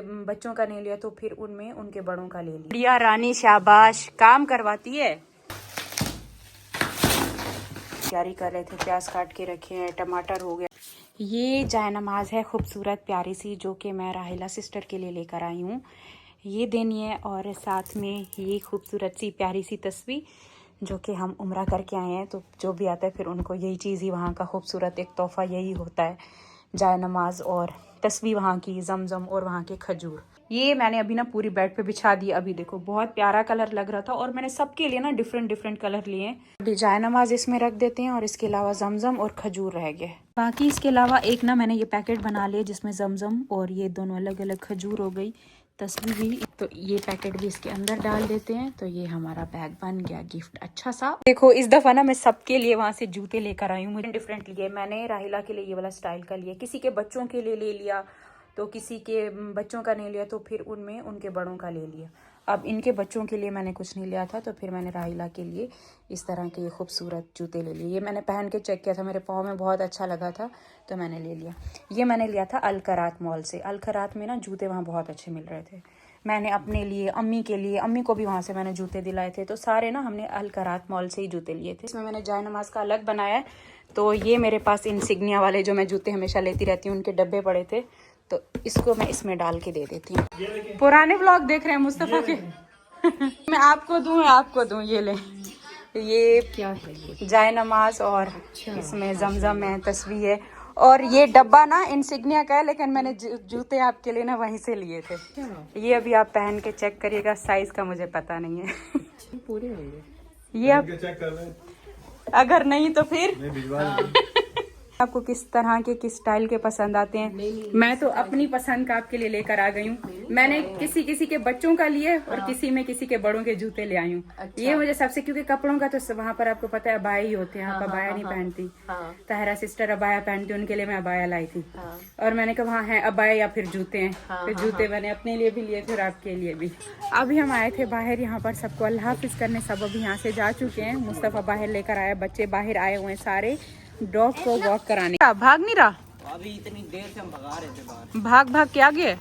बच्चों का नहीं लिया तो फिर उनमें उनके बड़ों का ले लिया। प्रिया रानी शाबाश, काम करवाती है। तैयारी कर रहे थे, प्याज काट के रखे हैं, टमाटर हो गया। ये जाय नमाज है खूबसूरत प्यारी सी, जो कि मैं राहिला सिस्टर के लिए लेकर आई हूँ। ये देनी है और साथ में ये खूबसूरत सी प्यारी सी तस्वीर, जो कि हम उम्रा करके आए हैं तो जो भी आता है फिर उनको यही चीज़ ही वहाँ का खूबसूरत एक तोहफ़ा यही होता है, जाय नमाज और तस्वीर वहाँ की, जमजम और वहाँ के खजूर। ये मैंने अभी ना पूरी बेड पे बिछा दी। अभी देखो बहुत प्यारा कलर लग रहा था और मैंने सबके लिए ना डिफरेंट डिफरेंट कलर लिए। अभी जाय नमाज इसमें रख देते हैं और इसके अलावा जमजम और खजूर रह गए। बाकी इसके अलावा एक ना मैंने ये पैकेट बना लिया जिसमें जमजम और ये दोनों अलग अलग खजूर हो गई, तस्वीर भी। तो ये पैकेट भी इसके अंदर डाल देते हैं। तो ये हमारा बैग बन गया गिफ्ट अच्छा सा। देखो इस दफा ना मैं सबके लिए वहां से जूते लेकर आई हूँ। मुझे डिफरेंट लिए। मैंने राहिला के लिए ये वाला स्टाइल का लिया, किसी के बच्चों के लिए ले लिया, तो किसी के बच्चों का नहीं लिया तो फिर उनमें उनके बड़ों का ले लिया। अब इनके बच्चों के लिए मैंने कुछ नहीं लिया था तो फिर मैंने राहिला के लिए इस तरह के खूबसूरत जूते ले लिए। ये मैंने पहन के चेक किया था, मेरे पाँव में बहुत अच्छा लगा था तो मैंने ले लिया। ये मैंने लिया था अल करात मॉल से। अल करात में ना जूते वहाँ बहुत अच्छे मिल रहे थे। मैंने अपने लिए, अम्मी के लिए, अम्मी को भी वहाँ से मैंने जूते दिलाए थे। तो सारे ना हमने अल करात मॉल से ही जूते लिए थे। इसमें मैंने जाय नमाज का अलग बनाया है। तो ये मेरे पास इंसिग्निया वाले जो मैं जूते हमेशा लेती रहती हूँ उनके डब्बे पड़े थे, तो इसको मैं इसमें डाल के दे देती हूँ। पुराने व्लॉग देख रहे हैं मुस्तफ़ा के। मैं आपको दूं ये ले। ये क्या है? ये जाय नमाज और इसमें जमजम है, तस्वीर है। और ये डब्बा ना इंसिग्निया का है, लेकिन मैंने जूते आपके लिए ना वहीं से लिए थे। ये अभी आप पहन के चेक करिएगा, साइज का मुझे पता नहीं है। पूरे होंगे ये आप चेक कर लें, अगर नहीं तो फिर आपको किस तरह के, किस स्टाइल के पसंद आते हैं। मैं तो अपनी पसंद का आपके लिए लेकर आ गई हूँ। मैंने किसी के बच्चों का लिए और किसी के बड़ों के जूते ले आई हूँ। अच्छा। ये मुझे सबसे, क्योंकि कपड़ों का तो वहाँ पर आपको पता है अबाया ही होते हैं। आप अबाया नहीं पहनती। ताहरा सिस्टर अबाया पहनती, उनके लिए मैं अबाया लाई थी। और मैंने कहा वहाँ है अबाया या फिर जूते हैं, फिर जूते मैंने अपने लिए भी लिए थे और आपके लिए भी। अभी हम आए थे बाहर यहाँ पर सबको अल्लाह हाफिज करने। सब अभी यहाँ से जा चुके हैं। मुस्तफ़ा बाहर लेकर आया, बच्चे बाहर आए हुए हैं सारे डॉग को वॉक कराने। भाग नहीं रहा अभी, इतनी देर से हम भगा रहे थे बाहर। भाग के आ गए,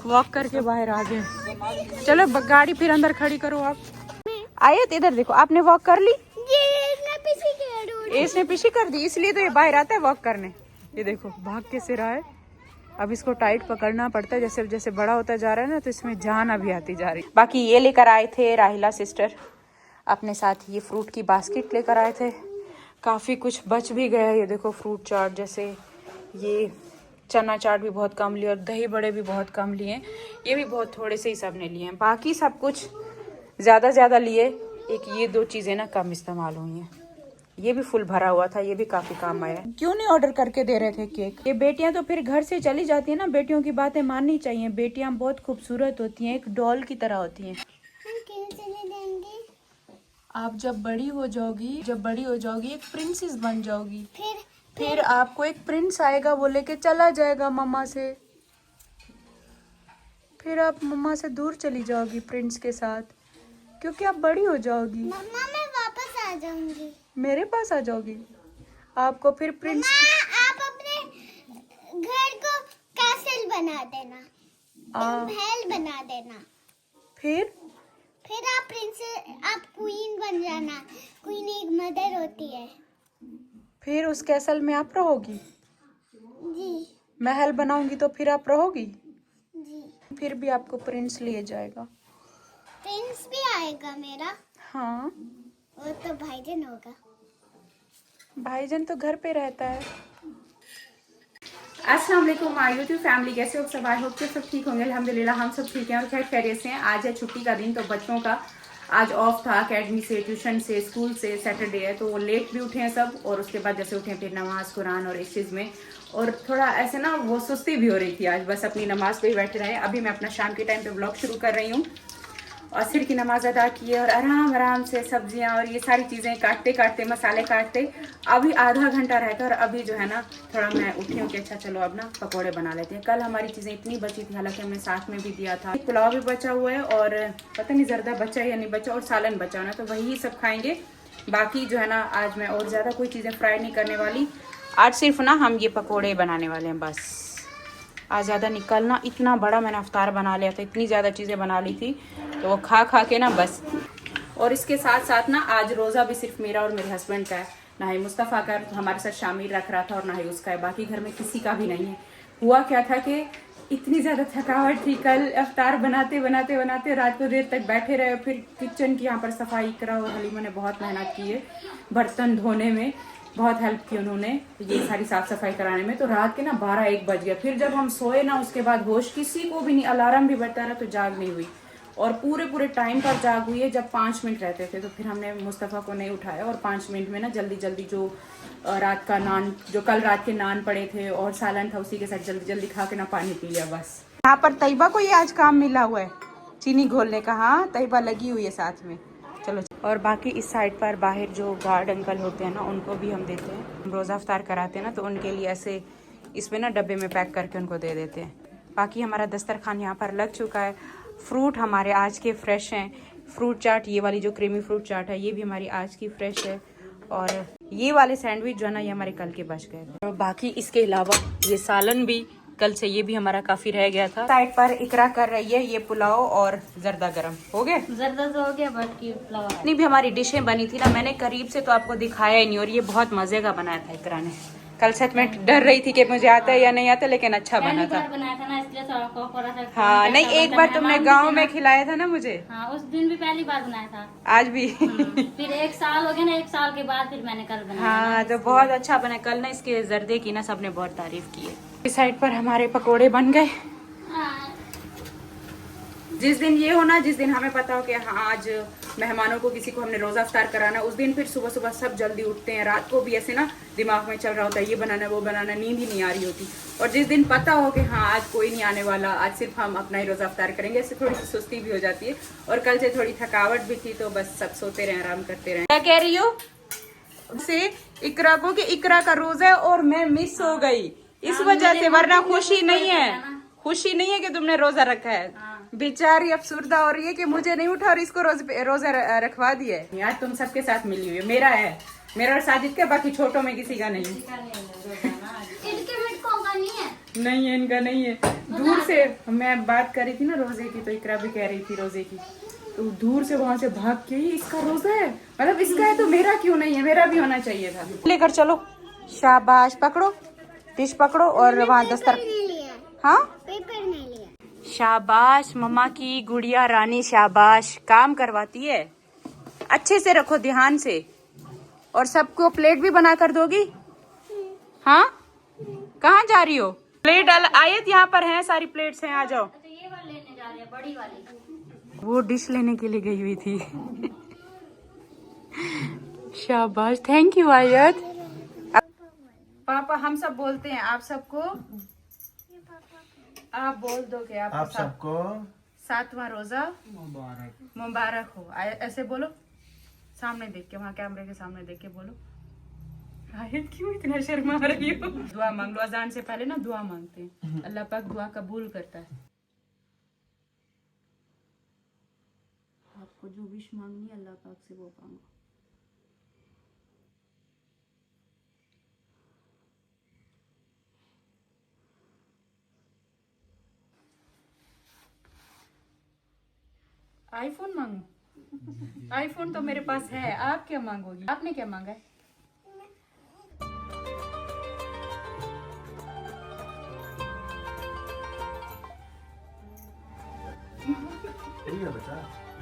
वॉक करके बाहर आ गए। चलो गाड़ी फिर अंदर खड़ी करो। आप आए तो इधर देखो, आपने वॉक कर ली, इसने पीछे कर दी, इसलिए तो ये बाहर आता है वॉक करने। ये देखो भाग के से रहा है। अब इसको टाइट पकड़ना पड़ता है, जैसे जैसे बड़ा होता जा रहा है ना, तो इसमें जान अभी आती जा रही। बाकी ये लेकर आए थे राहिला सिस्टर अपने साथ, ये फ्रूट की बास्केट लेकर आए थे। काफ़ी कुछ बच भी गया। ये देखो फ्रूट चाट, जैसे ये चना चाट भी बहुत कम लिए और दही बड़े भी बहुत कम लिए। ये भी बहुत थोड़े से ही सब ने लिए हैं। बाकी सब कुछ ज़्यादा लिए। एक ये दो चीज़ें ना कम इस्तेमाल हुई हैं। ये भी फुल भरा हुआ था, ये भी काफ़ी काम आया। क्यों नहीं ऑर्डर करके दे रहे थे केक? ये बेटियां तो फिर घर से चली जाती हैं ना, बेटियों की बातें माननी चाहिए। बेटियां बहुत खूबसूरत होती हैं, एक डॉल की तरह होती हैं। आप जब बड़ी हो जाओगी एक प्रिंसेस बन जाओगी। फिर आपको एक प्रिंस आएगा, वो लेके चला जाएगा मम्मा से। फिर आप मम्मा से दूर चली जाओगी प्रिंस के साथ, क्योंकि आप बड़ी हो जाओगी। मम्मा मैं वापस आ जाऊंगी, मेरे पास आ जाओगी। आपको फिर प्रिंस, आप अपने घर को कैसल बना देना, महल बना देना। फिर आप प्रिंसेस, आप क्वीन बन जाना। क्वीन एक मदर होती है। फिर उस कैसल में आप रहोगी? जी। महल बनाऊंगी तो फिर आप रहोगी? जी। फिर भी आपको प्रिंस लिए जाएगा। प्रिंस भी आएगा मेरा? हाँ। वो तो भाईजान होगा। भाईजान तो घर पे रहता है। अस्सलाम वालेकुम माय यूट्यूब फैमिली, कैसे हो सब? आई होप कि सब ठीक होंगे। अल्हम्दुलिल्लाह हम सब ठीक हैं और खैर खैरियत से हैं। आज है छुट्टी का दिन, तो बच्चों का आज ऑफ था, अकेडमी से, ट्यूशन से, स्कूल से। सैटरडे है तो वो लेट भी उठे हैं सब, और उसके बाद जैसे उठे फिर नमाज कुरान और इस चीज़ में, और थोड़ा ऐसे ना वो सुस्ती भी हो रही थी आज, बस अपनी नमाज पे ही बैठे रहे। अभी मैं अपना शाम के टाइम पे ब्लॉग शुरू कर रही हूँ। असर की नमाज अदा की है और आराम से सब्जियां और ये सारी चीज़ें काटते काटते, मसाले काटते अभी आधा घंटा रहता है। और अभी जो है ना थोड़ा मैं उठी हूँ कि अच्छा चलो अब ना पकोड़े बना लेते हैं। कल हमारी चीज़ें इतनी बची थी, हालांकि हमने साथ में भी दिया था। पुलाव भी बचा हुआ है और पता नहीं जर्दा बचा या नहीं बचा, और सालन बचा ना, तो वही सब खाएंगे। बाकी जो है ना आज मैं और ज़्यादा कोई चीज़ें फ्राई नहीं करने वाली। आज सिर्फ ना हम ये पकौड़े बनाने वाले हैं बस। आज ज़्यादा निकलना, इतना बड़ा मैंने अफ्तार बना लिया था, इतनी ज़्यादा चीज़ें बना ली थी तो वो खा खा के ना बस। और इसके साथ साथ ना आज रोज़ा भी सिर्फ मेरा और मेरे हस्बैंड का है, ना ही मुस्तफ़ा का हमारे साथ शामिल रख रहा था और ना ही उसका है, बाकी घर में किसी का भी नहीं है। हुआ क्या था कि इतनी ज़्यादा थकावट थी, कल अफ्तार बनाते बनाते बनाते रात को देर तक बैठे रहे। फिर किचन की यहाँ पर सफाई करा और हलीमा ने बहुत मेहनत की है, बर्तन धोने में बहुत हेल्प की उन्होंने, ये सारी साफ सफाई कराने में। तो रात के ना 12-1 बज गया। फिर जब हम सोए ना उसके बाद होश किसी को भी नहीं, अलार्म भी बजता रहा तो जाग नहीं हुई। और पूरे टाइम पर जाग हुई है जब 5 मिनट रहते थे। तो फिर हमने मुस्तफ़ा को नहीं उठाया और 5 मिनट में ना जल्दी जल्दी जो रात का नान, जो कल रात के नान पड़े थे और सालन था, उसी के साथ जल्दी जल्दी खा के ना पानी पी लिया बस। यहाँ पर तैयबा को ये आज काम मिला हुआ है चीनी घोलने का। हाँ, तैयबा लगी हुई है साथ में। चलो, और बाकी इस साइड पर बाहर जो गार्ड अंकल होते हैं ना, उनको भी हम देते हैं। हम रोज़ा अफ्तार कराते हैं ना, तो उनके लिए ऐसे इसमें ना डब्बे में पैक करके उनको दे देते हैं। बाकी हमारा दस्तरखान यहाँ पर लग चुका है। फ्रूट हमारे आज के फ्रेश हैं। फ्रूट चाट, ये वाली जो क्रीमी फ्रूट चाट है, ये भी हमारी आज की फ्रेश है। और ये वाले सैंडविच जो है ना, ये हमारे कल के बच गए थे। और बाकी इसके अलावा ये सालन भी कल से, ये भी हमारा काफी रह गया था। साइड पर इकरा कर रही है ये पुलाव और जर्दा गरम हो गए। जर्दा तो हो गया, बाकी पुलाव। इतनी भी हमारी डिशें बनी थी ना, मैंने करीब से तो आपको दिखाया ही नहीं। और ये बहुत मजे का बनाया था इकरा ने। कल सच में डर रही थी कि मुझे आता है या नहीं आता, लेकिन अच्छा बना था। बनाया था ना, इसलिए थोड़ा हाँ, नहीं, एक बार तुमने गाँव में खिलाया था ना मुझे। हाँ, उस दिन भी पहली बार बनाया था, आज भी। फिर 1 साल हो गया ना, 1 साल के बाद फिर मैंने कल बनाया। हाँ, तो बहुत अच्छा बना कल ना। इसके जर्दे की ना सबने बहुत तारीफ की है। इस साइड पर हमारे पकोड़े बन गए। जिस दिन ये हो ना, जिस दिन हमें पता हो कि हाँ आज मेहमानों को, किसी को हमने रोज़ा अफ्तार कराना, उस दिन फिर सुबह सुबह सब जल्दी उठते हैं। रात को भी ऐसे ना दिमाग में चल रहा होता है ये बनाना वो बनाना, नींद ही नहीं आ रही होती। और जिस दिन पता हो कि हाँ आज कोई नहीं आने वाला, आज सिर्फ हम अपना ही रोज़ा अफ्तार करेंगे, ऐसे थोड़ी सी सुस्ती भी हो जाती है। और कल से थोड़ी थकावट भी थी, तो बस सब सोते रहे, आराम करते रहे। क्या कह रही हो से इकरा को कि इकरा का रोज़ा है और मैं मिस हो गई इस वजह से, वरना खुशी नहीं है, खुशी नहीं है कि तुमने रोजा रखा है। बेचारी अफसुर्दा हो रही है कि मुझे नहीं उठा और इसको रोजा रखवा दिया है। यार तुम सबके साथ मिली हुई है, मेरा है, मेरा और साजिद का, बाकी छोटों में किसी का नहीं नहीं है, इनका नहीं है। दूर से मैं बात कर रही थी ना रोजे की, तो इकरा भी कह रही थी रोजे की, तो दूर से वहां से भाग के ही इसका रोजा है, मतलब इसका है तो मेरा क्यों नहीं है, मेरा भी होना चाहिए था। लेकर चलो, शाबाश, पकड़ो डिश पकड़ो और वहाँ दस्तर। हाँ, पेपर नहीं लिया। शाबाश मम्मा की गुड़िया रानी, शाबाश, काम करवाती है। अच्छे से रखो, ध्यान से। और सबको प्लेट भी बना कर दोगी? हाँ, कहाँ जा रही हो? प्लेट आयत यहाँ पर है, सारी प्लेट्स हैं, आ जाओ। तो ये वाली लेने जा रही है, बड़ी वाली। वो डिश लेने के लिए गई हुई थी। शाबाश, थैंक यू आयत। पापा हम सब बोलते हैं, आप सबको आप बोल दो कि आप सबको 7वां रोजा मुबारक हो। ऐसे बोलो, सामने देख के, वहाँ कैमरे के सामने देख के बोलो। आयत क्यों इतना शर्मा रही हो? दुआ मांग लो, अजान से पहले ना दुआ मांगते हैं, अल्लाह पाक दुआ कबूल करता है। आपको जो विश मांगनी है अल्लाह पाक से वो मांगो। आईफोन मांगो? आईफोन तो मेरे पास है, आप क्या मांगोगी? आपने क्या मांगा है?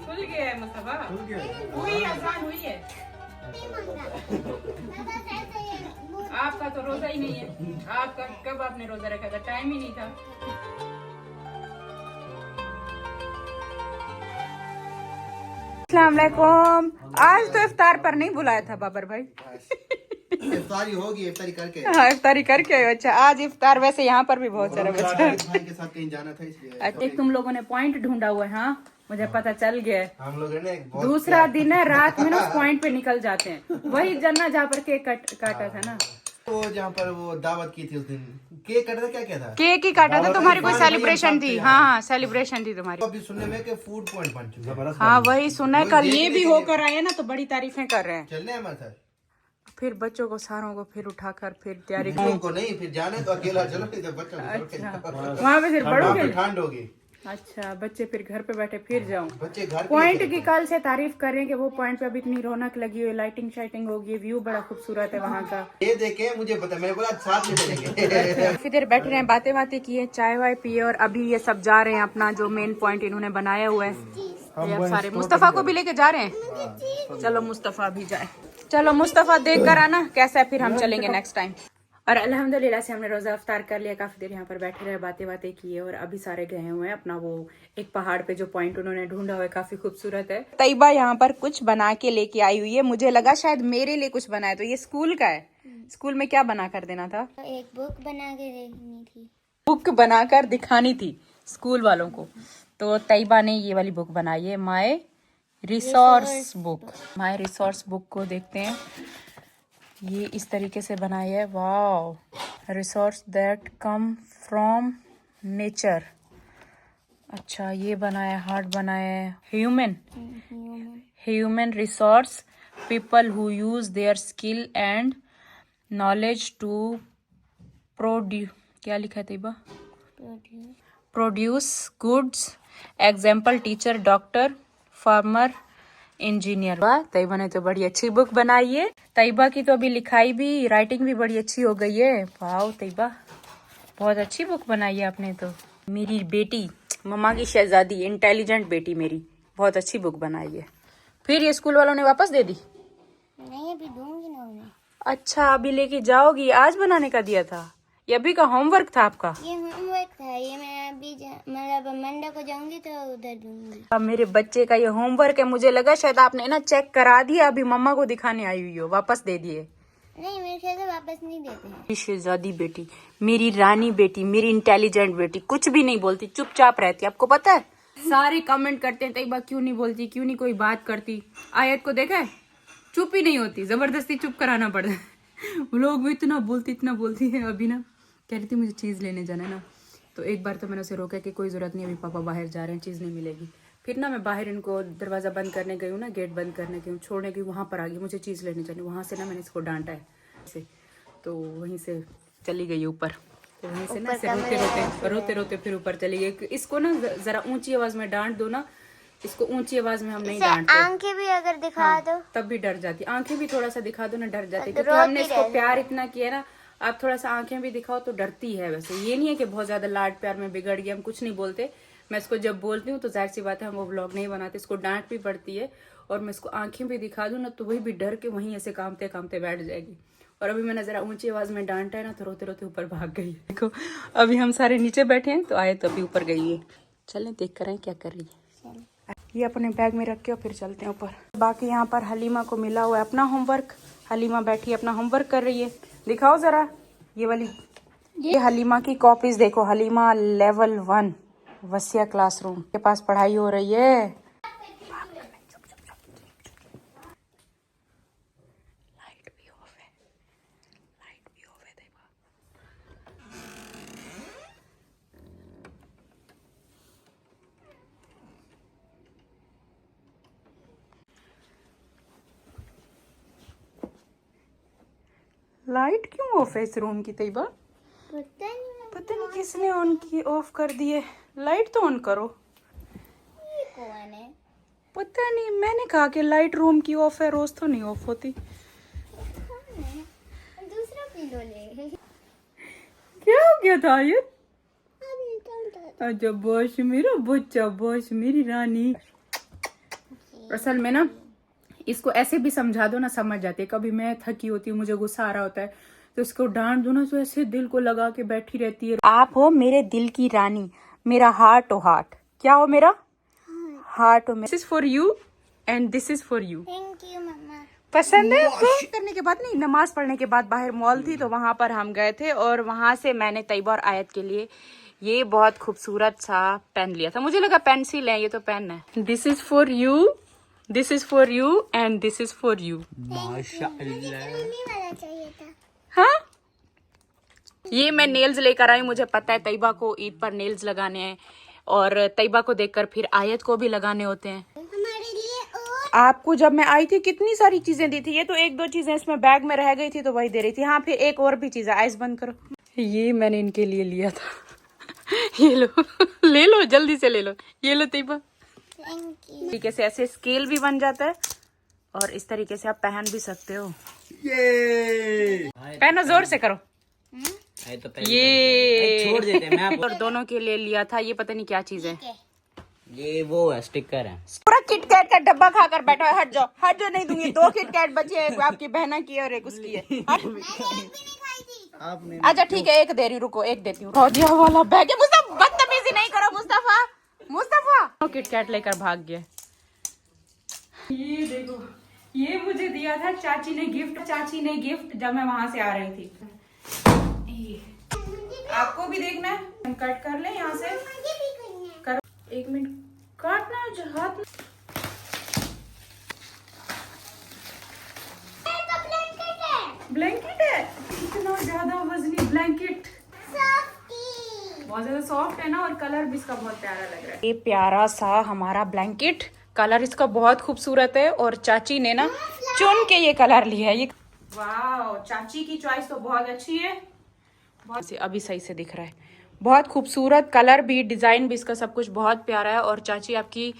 खुल गया है मुस्तफा, हुई आसान हुई है। आपका तो रोजा ही नहीं है, आपका कब आपने रोजा रखा था? टाइम ही नहीं था। अस्सलाम वालेकुम। आज तो इफ्तार पर नहीं बुलाया था बाबर भाई। इफ्तारी होगी, इफ्तारी करके। हाँ, इफ्तारी करके। अच्छा, आज इफ्तार वैसे यहाँ पर भी बहुत सारा बचा है। भाई के साथ कहीं जाना था इसलिए। एक तुम लोगों ने पॉइंट ढूंढा हुआ है। हाँ, मुझे पता चल गया है। हम लोग ने दूसरा दिन है, रात में ना उस पॉइंट पे निकल जाते हैं। वही जन्ना जहाँ पर केक काटा था ना, तो जहाँ पर वो दावत की थी उस दिन केक काटा था। क्या था? केक ही काटा था। तुम्हारी कोई सेलिब्रेशन थी? हाँ, सेलिब्रेशन थी तुम्हारी। अभी सुनने में कि फूड पॉइंट बन चुका है। हाँ, वही सुना है। कल ये भी होकर आए ना, तो बड़ी तारीफें कर रहे हैं। चलने हमारे साथ फिर बच्चों को सारों को फिर उठाकर फिर तैयारी बच्चों को नहीं, फिर जाने तो अकेला चलो, नहीं तो बच्चों को छोड़ के जाओ। वहाँ पे फिर बड़ों के ठंड होगी। अच्छा, बच्चे फिर घर पे बैठे फिर जाऊं। बच्चे घर पे पॉइंट की कल से तारीफ कर रहे हैं कि वो पॉइंट पे अभी इतनी रौनक लगी हुई, लाइटिंग शाइटिंग होगी, व्यू बड़ा खूबसूरत है वहाँ का। ये देखे मुझे पता, मैंने बोला साथ में चलेंगे। काफी देर बैठ रहे हैं, बातें बातें की है, चाय वाय पिए और अभी ये सब जा रहे हैं अपना जो मेन पॉइंट इन्होंने बनाया हुआ है। ये अब सारे मुस्तफा को भी लेके जा रहे हैं। चलो मुस्तफा भी जाए। चलो मुस्तफा देख कर आना कैसा है, फिर हम चलेंगे नेक्स्ट टाइम। और अल्हम्दुलिल्लाह से हमने रोजा अफ्तार कर लिया, काफी देर यहाँ पर बैठे रहे, बातें बातें की है और अभी सारे गए हुए हैं अपना वो एक पहाड़ पे जो पॉइंट उन्होंने ढूंढा हुआ है, काफी खूबसूरत है। तैयबा यहाँ पर कुछ बना के लेके आई हुई है, मुझे लगा शायद मेरे लिए कुछ बनाया, तो ये स्कूल का है। स्कूल में क्या बना कर देना था? एक बुक बना के देखनी थी, बुक बनाकर दिखानी थी स्कूल वालों को। तो तैयबा ने ये वाली बुक बनाई है, my resource book. My resource book को देखते हैं, ये इस तरीके से बनाई है। वाह, resource that come from nature. अच्छा, ये बनाया, हार्ट बनाया है, human resource people who use their skill and knowledge to produce, क्या लिखा है Tayyaba? Produce goods, example teacher, doctor, farmer, engineer. वाह, तैयबा ने तो बड़ी अच्छी बुक बनाई है। तैयबा की तो अभी लिखाई भी, राइटिंग भी बड़ी अच्छी हो गई है। वाह तैयबा, बहुत अच्छी बुक बनाई है आपने तो। मेरी बेटी, मम्मा की शहजादी, इंटेलिजेंट बेटी मेरी, बहुत अच्छी बुक बनाई है। फिर ये स्कूल वालों ने वापस दे दी? नहीं अभी दूंगी ना उन्हें। अच्छा, अभी लेके जाओगी? आज बनाने का दिया था? ये अभी का होमवर्क था आपका? ये होमवर्क था, ये मैं अभी मतलब मंडे को जाऊंगी तो उधर दूंगी। अब मेरे बच्चे का ये होमवर्क है, मुझे लगा शायद आपने ना चेक करा दिया, अभी मम्मा को दिखाने आई हुई हो, वापस दे दिए। नहीं मेरे ख्याल से वापस नहीं देते हैं। शहजादी बेटी, मेरी रानी बेटी, मेरी इंटेलिजेंट बेटी, कुछ भी नहीं बोलती, चुपचाप रहती। आपको पता है सारे कमेंट करते हैं तैयबा क्यों नहीं बोलती, क्यों नहीं कोई बात करती। आयत को देखा है, चुप ही नहीं होती, जबरदस्ती चुप कराना पड़ता है। वो लोग भी इतना बोलती है। अभी ना कह रही थी मुझे चीज़ लेने जाना है ना, तो एक बार तो मैंने उसे रोका कि कोई ज़रूरत नहीं, अभी पापा बाहर जा रहे हैं, चीज़ नहीं मिलेगी। फिर ना मैं बाहर इनको दरवाज़ा बंद करने गई हूँ ना, गेट बंद करने गई हूँ, छोड़ने गई, वहाँ पर आ गई, मुझे चीज़ लेने जानी। वहाँ से ना मैंने इसको डांटा है से, तो वहीं से चली गई ऊपर। तो वहीं से ना रोते रोते फिर ऊपर चली गई। इसको ना ज़रा ऊंची आवाज़ में डांट दो ना, इसको ऊंची आवाज़ में हम नहीं डांटते। आंखें भी अगर दिखा दो तब भी डर जाती, आंखें भी थोड़ा सा दिखा दो ना, डर जाती, क्योंकि हमने इसको प्यार इतना किया ना। आप थोड़ा सा आंखें भी दिखाओ तो डरती है। वैसे ये नहीं है कि बहुत ज्यादा लाड प्यार में बिगड़ गया, हम कुछ नहीं बोलते। मैं इसको जब बोलती हूँ तो जाहिर सी बात है हम वो व्लॉग नहीं बनाते, इसको डांट भी पड़ती है। और मैं इसको आंखें भी दिखा दूं ना तो वही भी डर के वहीं ऐसे कामते कामते बैठ जाएगी। और अभी मैंने जरा ऊंची आवाज में डांटा है ना तो रोते रोते ऊपर भाग गई। देखो अभी हम सारे नीचे बैठे हैं, तो आए तो अभी ऊपर गई है। चलें देख कर आए क्या कर रही है। ये अपने बैग में रख के और फिर चलते हैं ऊपर। बाकी यहाँ पर हलीमा को मिला हुआ है अपना होमवर्क। हलीमा बैठी अपना होमवर्क कर रही है, दिखाओ जरा ये वाली। ये हलीमा की कॉपीज देखो, हलीमा लेवल 1 वसिया क्लासरूम के पास पढ़ाई हो रही है। लाइट भी ऑफ है, लाइट भी ऑफ है। देखो लाइट क्यों ऑफ है इस रूम की तैयबा? पता नहीं किसने ऑन की, ऑफ कर दिए। लाइट तो ऑन करो। ये कौन है? पता नहीं, मैंने कहा कि लाइट रूम की ऑफ है, रोज तो नहीं ऑफ होती। दूसरा पिलो ले। क्या हो गया था ये? अच्छा बॉश मेरा बच्चा, बॉश मेरी रानी। असल में ना इसको ऐसे भी समझा दो ना समझ जाती है। कभी मैं थकी होती हूँ, मुझे गुस्सा आ रहा होता है, तो इसको डांट दो ना तो ऐसे दिल को लगा के बैठी रहती है। आप हो मेरे दिल की रानी, मेरा हार्ट ओ हार्ट। क्या हो मेरा हार्ट हो। This is for you and this is for you. Thank you मम्मा। पसंद है आपको? करने के बाद नहीं, नमाज पढ़ने के बाद बाहर मॉल थी तो वहां पर हम गए थे और वहां से मैंने तैयबा और आयत के लिए ये बहुत खूबसूरत सा पेन लिया था। मुझे लगा पेंसिल है, ये तो पेन है। This is for you, this is for you and this is for you. वाला चाहिए था। हाँ, ये मैं नेल्स लेकर आई। मुझे पता है तैयबा को ईद पर नेल्स लगाने हैं और तैयबा को देखकर फिर आयत को भी लगाने होते हैं। हमारे लिए आपको जब मैं आई थी कितनी सारी चीजें दी थी, ये तो एक दो चीजें इसमें बैग में रह गई थी तो वही दे रही थी। हाँ फिर एक और भी चीज है, आइस बंद करो, ये मैंने इनके लिए लिया था। ये लो ले लो जल्दी से ले लो, ये लो तैयबा। तरीके से ऐसे स्केल भी बन जाता है और इस तरीके से आप पहन भी सकते हो। ये पहनो जोर से करो। तो ये छोड़ देते हैं। मैं और दोनों के लिए लिया था, ये पता नहीं क्या चीज है। ये वो है स्टिकर है। पूरा किटकैट का डब्बा खाकर बैठो है, हट जाओ नहीं दूंगी। 2 किटकैट बचे हैं, एक आपकी बहना की और एक उसकी है। आपने अच्छा ठीक है, एक दे रही हूँ, रुको एक देती हूँ। दिया वाला बैग है, मुस्तफा बदतमीजी नहीं करो। मुस्तफा किटकैट लेकर भाग गया। ये देखो, ये मुझे दिया था चाची ने गिफ्ट जब मैं वहां से आ रही थी। आपको भी देखना है, हम कट कर ले यहाँ से। करो 1 मिनट, काटना है हाथ में। ब्लैंकेट है, इतना ज्यादा वजनी ब्लैंकेट, बहुत ज्यादा सॉफ्ट है ना, और कलर भी इसका बहुत प्यारा लग रहा है। ये प्यारा सा हमारा ब्लैंकेट, कलर इसका बहुत खूबसूरत है और चाची ने ना चुन के ये कलर लिया है। ये वाह, चाची की चॉइस तो बहुत अच्छी है, बहुत अभी सही से दिख रहा है। बहुत खूबसूरत कलर भी, डिजाइन भी इसका सब कुछ बहुत प्यारा है। और चाची आपकी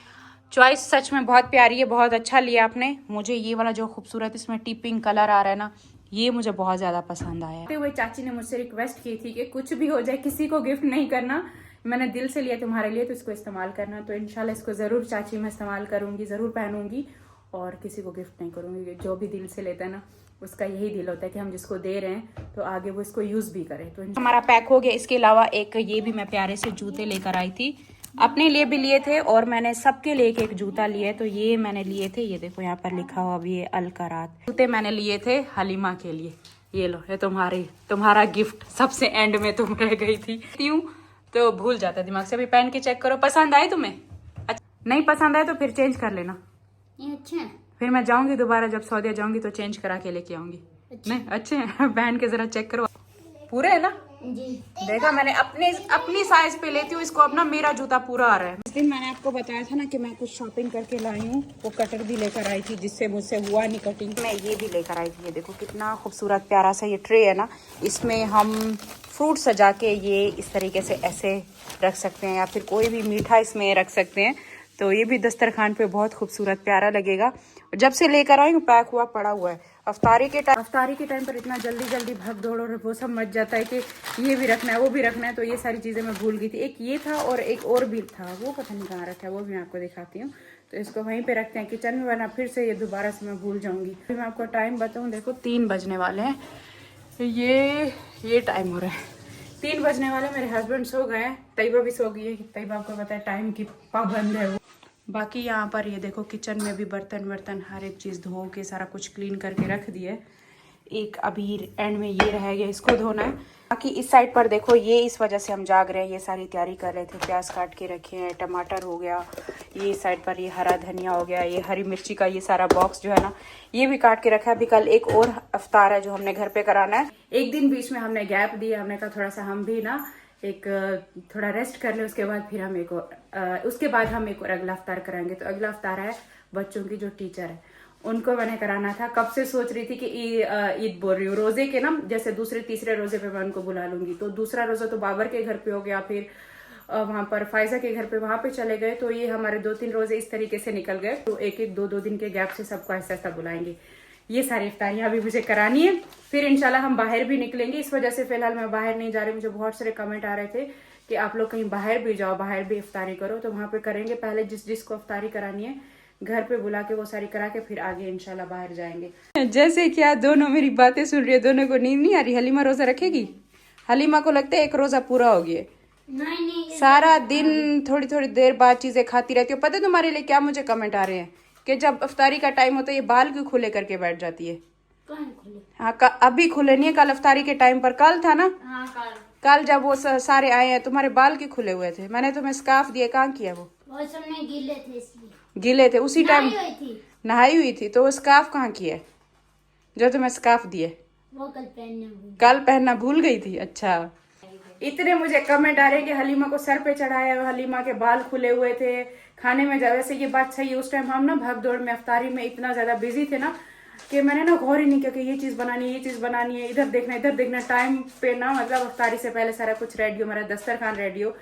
चॉइस सच में बहुत प्यारी है, बहुत अच्छा लिया आपने। मुझे ये वाला जो खूबसूरत इसमें टिपिंग कलर आ रहा है ना, ये मुझे बहुत ज्यादा पसंद आया। हुए चाची ने मुझसे रिक्वेस्ट की थी कि कुछ भी हो जाए किसी को गिफ्ट नहीं करना, मैंने दिल से लिया तुम्हारे लिए तो इसको इस्तेमाल करना। तो इंशाल्लाह इसको जरूर चाची मैं इस्तेमाल करूंगी, जरूर पहनूंगी और किसी को गिफ्ट नहीं करूंगी। जो भी दिल से लेता है ना, उसका यही दिल होता है कि हम जिसको दे रहे हैं तो आगे वो इसको यूज भी करे। तो हमारा पैक हो गया। इसके अलावा एक ये भी मैं प्यारे से जूते लेकर आई थी, अपने लिए भी लिए थे और मैंने सबके लिए एक जूता लिए। तो ये मैंने लिए थे, ये देखो यहाँ पर लिखा हुआ भी है अलकरात। जूते मैंने लिए थे हलीमा के लिए। ये लो, ये तुम्हारा गिफ्ट। सबसे एंड में तुम रह गई थी, क्यों तो भूल जाता दिमाग से। अभी पहन के चेक करो, पसंद आए तुम्हें? अच्छा, नहीं पसंद आए तो फिर चेंज कर लेना। ये अच्छे हैं। फिर मैं जाऊंगी दोबारा, जब सऊदी जाऊंगी तो चेंज करा के लेके आऊंगी। नहीं अच्छे हैं, पहन के जरा चेक करो, पूरे है ना? जी। देखा, मैंने अपनी साइज पे लेती हूँ इसको, अपना मेरा जूता पूरा आ रहा है। इस दिन मैंने आपको बताया था ना कि मैं कुछ शॉपिंग करके लाई हूँ, वो कटर भी लेकर आई थी जिससे मुझसे हुआ नहीं कटिंग। मैं ये भी लेकर आई थी, ये देखो कितना खूबसूरत प्यारा सा ये ट्रे है ना, इसमें हम फ्रूट सजा के ये इस तरीके से ऐसे रख सकते हैं या फिर कोई भी मीठा इसमें रख सकते हैं। तो ये भी दस्तरखान पे बहुत खूबसूरत प्यारा लगेगा। जब से लेकर आई हूँ पैक हुआ पड़ा हुआ है। अफ्तारी के टाइम पर इतना जल्दी भाग दौड़ और वो सब मच जाता है कि ये भी रखना है वो भी रखना है, तो ये सारी चीज़ें मैं भूल गई थी। एक ये था और एक और भी था, वो पता नहीं कहाँ रखा है, वो भी मैं आपको दिखाती हूँ। तो इसको वहीं पे रखते हैं किचन में, वरना फिर से ये दोबारा से मैं भूल जाऊँगी। फिर मैं आपको टाइम बताऊँ, देखो 3 बजने वाले हैं, ये टाइम हो रहा है 3 बजने वाले। मेरे हस्बैंड सो गए, तैयबा भी सो गई है। तैयबा आपको पता है टाइम की पाबंद है वो। बाकी यहाँ पर ये देखो किचन में भी बर्तन हर एक चीज़ धो के सारा कुछ क्लीन करके रख दिए। एक अभी एंड में ये रह गया, इसको धोना है। बाकी इस साइड पर देखो, ये इस वजह से हम जाग रहे हैं, ये सारी तैयारी कर रहे थे। प्याज काट के रखे हैं, टमाटर हो गया, ये साइड पर ये हरा धनिया हो गया, ये हरी मिर्ची का ये सारा बॉक्स जो है ना, ये भी काट के रखा है। अभी कल एक और अफ्तार है जो हमने घर पे कराना है। एक दिन बीच में हमने गैप दिया, हमने कहा थोड़ा सा हम भी ना एक थोड़ा रेस्ट कर ले, उसके बाद फिर हम एक और अगला अफ्तार कराएंगे। तो अगला अफ्तार है बच्चों की जो टीचर है उनको मैंने कराना था। कब से सोच रही थी कि ईद बोल रही हूँ, रोजे के ना, जैसे दूसरे तीसरे रोजे पे मैं उनको बुला लूंगी। तो दूसरा रोजा तो बाबर के घर पे हो गया, फिर वहां पर फायजा के घर पे वहां पे चले गए। तो ये हमारे 2-3 रोजे इस तरीके से निकल गए। तो 1-2 दिन के गैप से सबको ऐसा ऐसा बुलाएंगे। ये सारी इफ्तारियां अभी मुझे करानी है, फिर इंशाल्लाह हम बाहर भी निकलेंगे। इस वजह से फिलहाल मैं बाहर नहीं जा रही। मुझे बहुत सारे कमेंट आ रहे थे कि आप लोग कहीं बाहर भी जाओ, बाहर भी इफ्तारी करो। तो वहां पे करेंगे, पहले जिसको इफ्तारी करानी है घर पे बुला के वो सारी करा के फिर आगे इंशाल्लाह बाहर जाएंगे। जैसे क्या दोनों मेरी बातें सुन रही है, दोनों को नींद नहीं आ रही। हलीमा रोजा रखेगी? हलीमा को लगता है एक रोजा पूरा हो गया। नहीं सारा दिन थोड़ी देर बाद चीजें खाती रहती हो। पता है तुम्हारे लिए क्या मुझे कमेंट आ रहे हैं कि जब इफ्तारी का टाइम होता है ये बाल क्यों खुले करके बैठ जाती है। खुले। हाँ, अभी खुले नहीं है, कल इफ्तारी के टाइम पर, कल था ना, हाँ कल जब वो सारे आए हैं तुम्हारे बाल क्यों खुले हुए थे। मैंने तुम्हें स्कार्फ दिए, कहाँ किया वो सुनने गीले थे इसलिए। गीले थे उसी टाइम, नहाई हुई थी। तो वो स्कार्फ कहाँ किया जो तुम्हें स्कार्फ दिए? वो कल पहनना भूल गई थी। अच्छा, इतने मुझे कमेंट आ रहे हैं कि हलीमा को सर पे चढ़ाया, हलीमा के बाल खुले हुए थे खाने में। वैसे ये बात सही है, उस टाइम हम ना भाग दौड़ में अफ्तारी में इतना ज्यादा बिजी थे ना कि मैंने ना गौर ही नहीं किया कि ये चीज बनानी है, ये चीज बनानी है, इधर देखना टाइम पे ना, मतलब अफ्तारी से पहले सारा कुछ रेडी हो, मेरा दस्तरखान रेडी हो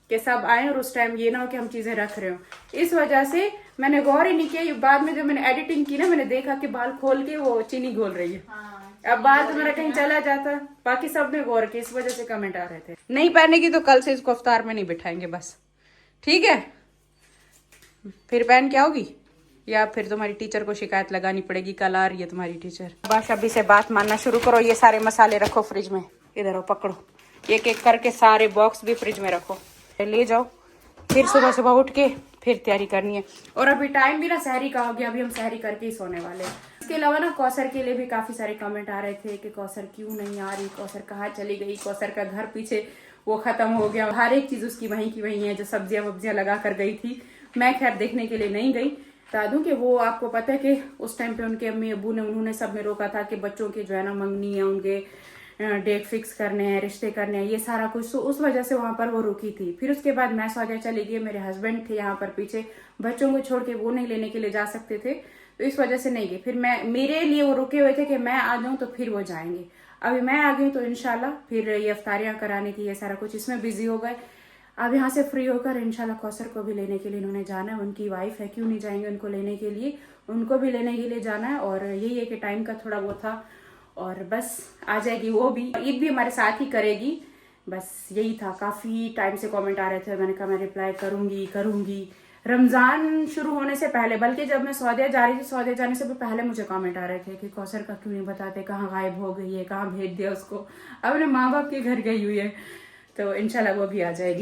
कि सब आए और उस टाइम ये ना हो कि हम चीजें रख रहे हो। इस वजह से मैंने गौर ही नहीं किया। बाद में जब मैंने एडिटिंग की ना, मैंने देखा कि बाल खोल के वो चीनी घोल रही है। अब बाल तो मेरा कहीं चला जाता, बाकी सब ने गौर किया, इस वजह से कमेंट आ रहे थे। नहीं पहने की तो कल से इसको अफ्तार में नहीं बिठाएंगे बस, ठीक है? फिर पहन के आओगी या फिर तुम्हारी टीचर को शिकायत लगानी पड़ेगी, कल आ रही है तुम्हारी टीचर। बस अभी से बात मानना शुरू करो। ये सारे मसाले रखो फ्रिज में, इधर हो पकड़ो, एक एक करके सारे बॉक्स भी फ्रिज में रखो, ले जाओ। फिर सुबह सुबह उठ के फिर तैयारी करनी है। और अभी टाइम भी ना सहरी का हो गया, अभी हम सहरी करके ही सोने वाले हैं। इसके अलावा ना कौसर के लिए भी काफी सारे कमेंट आ रहे थे कि कौसर क्यों नहीं आ रही, कौसर कहाँ चली गई, कौसर का घर पीछे वो खत्म हो गया, हर एक चीज उसकी वहीं की वहीं है, जो सब्जियां वब्जियां लगा कर गई थी। मैं खैर देखने के लिए नहीं गई। बता दूं कि वो आपको पता है कि उस टाइम पे उनके अम्मी अबू ने, उन्होंने सब में रोका था कि बच्चों के जो है ना मंगनी है, उनके डेट फिक्स करने हैं, रिश्ते करने हैं, ये सारा कुछ, तो उस वजह से वहां पर वो रुकी थी। फिर उसके बाद मैं सौजा चली गई, मेरे हस्बैंड थे यहाँ पर पीछे, बच्चों को छोड़ के वो नहीं लेने के लिए जा सकते थे, तो इस वजह से नहीं गई। फिर मेरे लिए वो रुके हुए थे कि मैं आ जाऊं तो फिर वो जाएंगे। अभी मैं आ गई तो इंशाल्लाह फिर ये अफ्तारियां कराने की, ये सारा कुछ इसमें बिजी हो गए। अब यहाँ से फ्री होकर इंशाल्लाह कौसर को भी लेने के लिए इन्होंने जाना है, उनकी वाइफ है, क्यों नहीं जाएंगे उनको लेने के लिए, उनको भी लेने के लिए जाना है। और यही है कि टाइम का थोड़ा वो था, और बस आ जाएगी वो भी, ईद भी हमारे साथ ही करेगी। बस यही था। काफी टाइम से कमेंट आ रहे थे, मैंने कहा मैं रिप्लाई करूंगी रमजान शुरू होने से पहले, बल्कि जब मैं सऊदी जा रही थी, सऊदी जाने से भी पहले मुझे कमेंट आ रहे थे कि कौसर का क्यों नहीं बताते, कहाँ गायब हो गई है, कहाँ भेज दिया उसको, अब अपने माँ बाप के घर गई हुई है। तो इंशाल्लाह वो भी आ जाएगी।